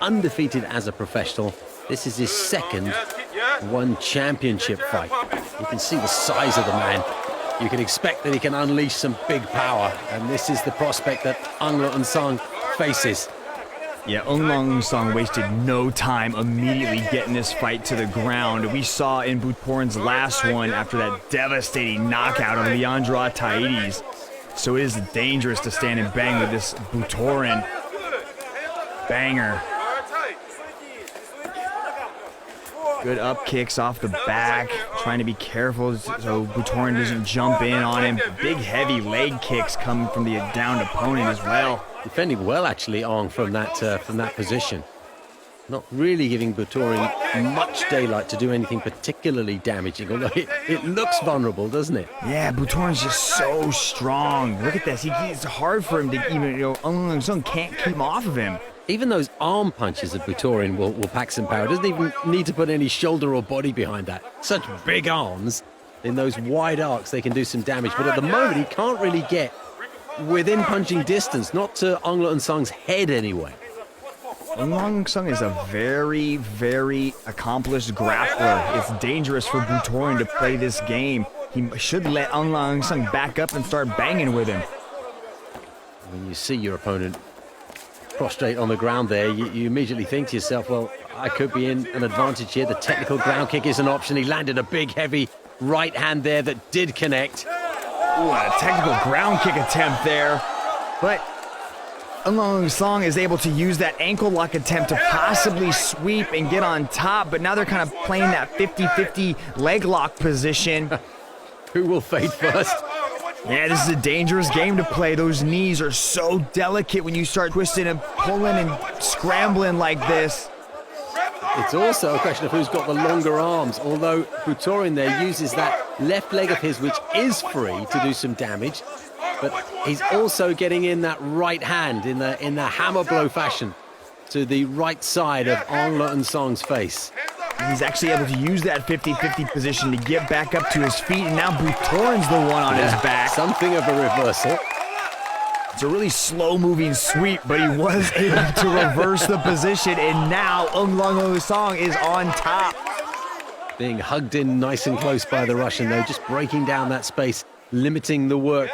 undefeated as a professional. This is his second one championship fight. You can see the size of the man. You can expect that he can unleash some big power, and this is the prospect that Aung La N Sang faces. Yeah, Aung La N Sang wasted no time immediately getting this fight to the ground. We saw in Butorin's last one after that devastating knockout of Leandro Ataides. So it is dangerous to stand and bang with this Butorin. Banger. Good up kicks off the back, trying to be careful so Butorin doesn't jump in on him. Big heavy leg kicks coming from the downed opponent as well. Defending well, actually, Aung from that position. Not really giving Butorin much daylight to do anything particularly damaging, although it looks vulnerable, doesn't it? Yeah, Butorin's just so strong. Look at this. It's hard for him to even, Aung La N Sang can't keep him off of him. Even those arm punches of Butorin will pack some power. Doesn't even need to put any shoulder or body behind that. Such big arms. In those wide arcs, they can do some damage. But at the moment, he can't really get within punching distance. Not to Aung La N Sang's head, anyway. Aung La N Sang is a very, very accomplished grappler. It's dangerous for Butorin to play this game. He should let Aung La N Sang back up and start banging with him. When you see your opponent prostrate on the ground there, you immediately think to yourself, well, I could be in an advantage here. The technical ground kick is an option. He landed a big, heavy right hand there that did connect. Ooh, a technical ground kick attempt there. But Aung La N Sang is able to use that ankle lock attempt to possibly sweep and get on top, but now they're kind of playing that 50-50 leg lock position. Who will fade first? Yeah, this is a dangerous game to play. Those knees are so delicate when you start twisting and pulling and scrambling like this. It's also a question of who's got the longer arms, although Butorin there uses that left leg of his, which is free, to do some damage. But he's also getting in that right hand in the hammer blow fashion to the right side of Aung La N Sang's face. He's actually able to use that 50-50 position to get back up to his feet, and now Butorin's the one on his back. Something of a reversal. It's a really slow-moving sweep, but he was able to reverse the position, and now Aung La N Sang is on top. Being hugged in nice and close by the Russian, though, just breaking down that space, limiting the work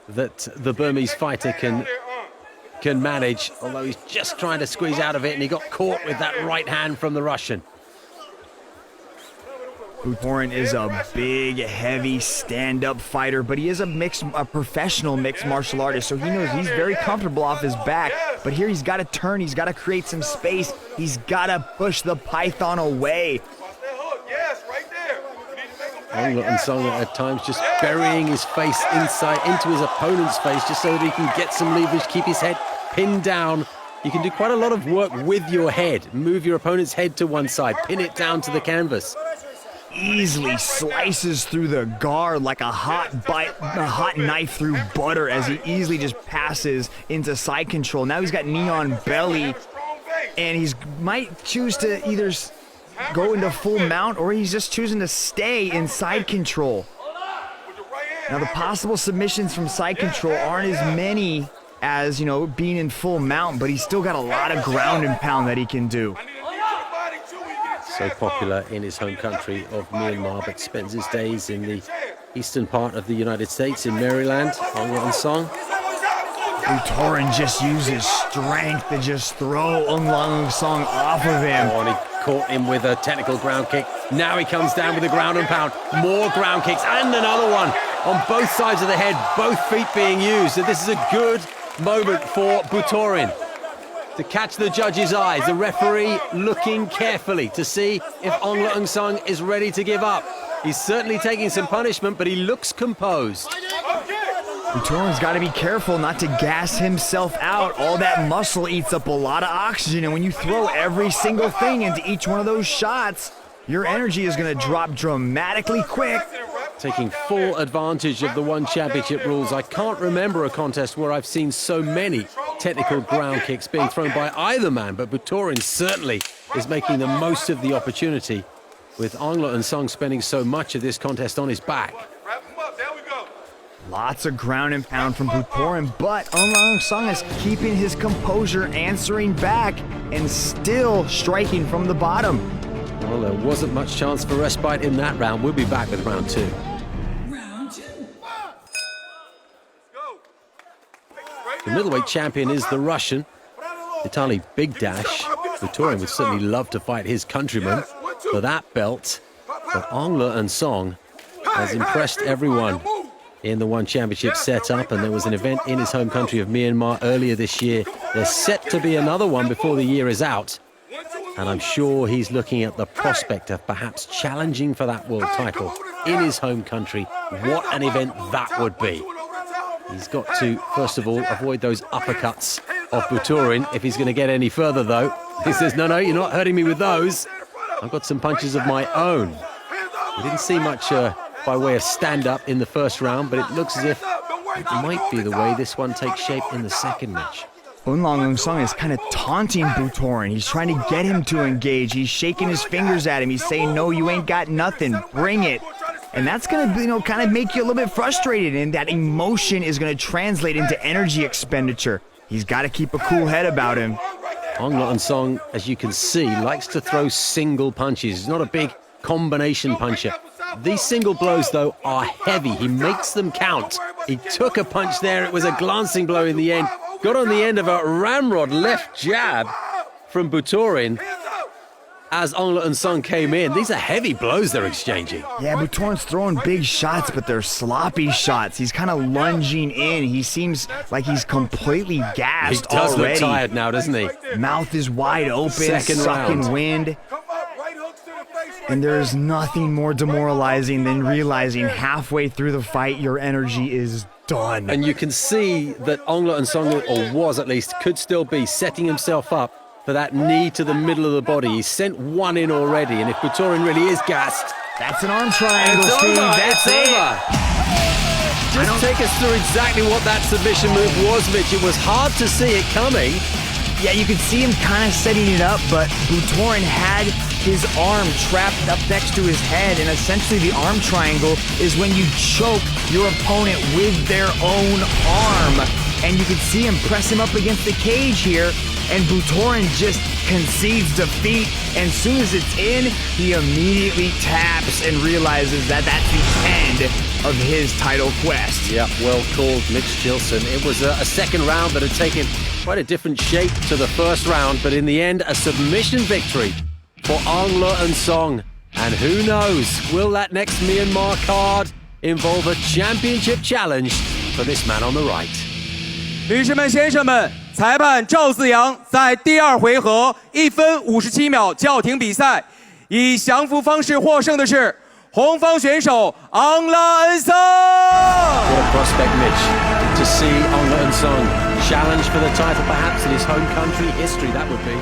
that the Burmese fighter can manage, although he's just trying to squeeze out of it, and he got caught with that right hand from the Russian. Butorin is a big, heavy stand-up fighter, but he is a professional mixed martial artist, so he knows he's very comfortable off his back. But here he's got to turn, he's got to create some space, he's got to push the python away. Aung La N Sang at times just burying his face inside into his opponent's face just so that he can get some leverage, keep his head pinned down. You can do quite a lot of work with your head. Move your opponent's head to one side, pin it down to the canvas. Easily slices through the guard like a hot knife through butter as he easily just passes into side control. Now he's got knee on belly, and he's might choose to either go into full mount or he's just choosing to stay in side control. Now the possible submissions from side control aren't as many as, being in full mount, but he's still got a lot of ground and pound that he can do. So popular in his home country of Myanmar, but spends his days in the eastern part of the United States, in Maryland. Aung La N Sang. Butorin just uses strength to just throw Aung La N Sang off of him. Oh, and he caught him with a technical ground kick. Now he comes down with a ground and pound. More ground kicks and another one on both sides of the head, both feet being used. So this is a good moment for Butorin to catch the judge's eyes. The referee looking carefully to see if Aung La N Sang is ready to give up. He's certainly taking some punishment, but he looks composed. Butorin's got to be careful not to gas himself out. All that muscle eats up a lot of oxygen, and when you throw every single thing into each one of those shots, your energy is going to drop dramatically quick. Taking full advantage of the One Championship rules. I can't remember a contest where I've seen so many technical ground kicks being thrown by either man, but Butorin certainly is making the most of the opportunity, with Aung La N Sang spending so much of this contest on his back. Lots of ground and pound from Butorin, but Ong Lang Sung is keeping his composure, answering back, and still striking from the bottom. Well, there wasn't much chance for respite in that round. We'll be back with round 2. The middleweight champion is the Russian, Vitaly Bigdash. Butorin would certainly love to fight his countryman for that belt, but Ong Lang Sung has impressed everyone in the One Championship setup, and there was an event in his home country of Myanmar earlier this year. There's set to be another one before the year is out, and I'm sure he's looking at the prospect of perhaps challenging for that world title in his home country. What an event that would be. He's got to, first of all, avoid those uppercuts of Butorin. If he's going to get any further, though, he says, no, you're not hurting me with those. I've got some punches of my own. We didn't see much by way of stand-up in the first round, but it looks as if it might be the way this one takes shape in the second match. Ong Lang Sung is kind of taunting Butorin. He's trying to get him to engage. He's shaking his fingers at him. He's saying, no, you ain't got nothing. Bring it. And that's going to, kind of make you a little bit frustrated, and that emotion is going to translate into energy expenditure. He's got to keep a cool head about him. Ong Lang Sung, as you can see, likes to throw single punches. He's not a big combination puncher. These single blows, though, are heavy. He makes them count. He took a punch there. It was a glancing blow in the end. Got on the end of a ramrod left jab from Butorin as Ong Lang Sung came in. These are heavy blows they're exchanging. Yeah, Butorin's throwing big shots, but they're sloppy shots. He's kind of lunging in. He seems like he's completely gassed He does already. look tired now, doesn't he? Mouth is wide open, Second sucking round. wind. And there's nothing more demoralizing than realizing halfway through the fight your energy is done. And you can see that Ong Lang Sung, or was at least, could still be setting himself up for that knee to the middle of the body. He's sent one in already, and if Butorin really is gassed, That's an arm triangle, it's Steve. over. That's It's it. over. Just take us through exactly what that submission move was, Mitch. It was hard to see it coming. Yeah, you could see him kind of setting it up, but Butorin had his arm trapped up next to his head, and essentially the arm triangle is when you choke your opponent with their own arm. And you could see him press him up against the cage here, and Butorin just concedes defeat. And as soon as it's in, he immediately taps and realizes that that's the end of his title quest. Yeah, well called, Mitch Gilson. It was a second round that had taken quite a different shape to the first round, but in the end, a submission victory for Ong Lang Sung. And who knows, will that next Myanmar card involve a championship challenge for this man on the right? 女士们、先生们，裁判赵自阳在第二回合1分57秒叫停比赛，以降服方式获胜的是红方选手昂拉恩桑。 What a prospect, Mitch, to see Ong Lang Sung challenge for the title, perhaps in his home country history, that would be.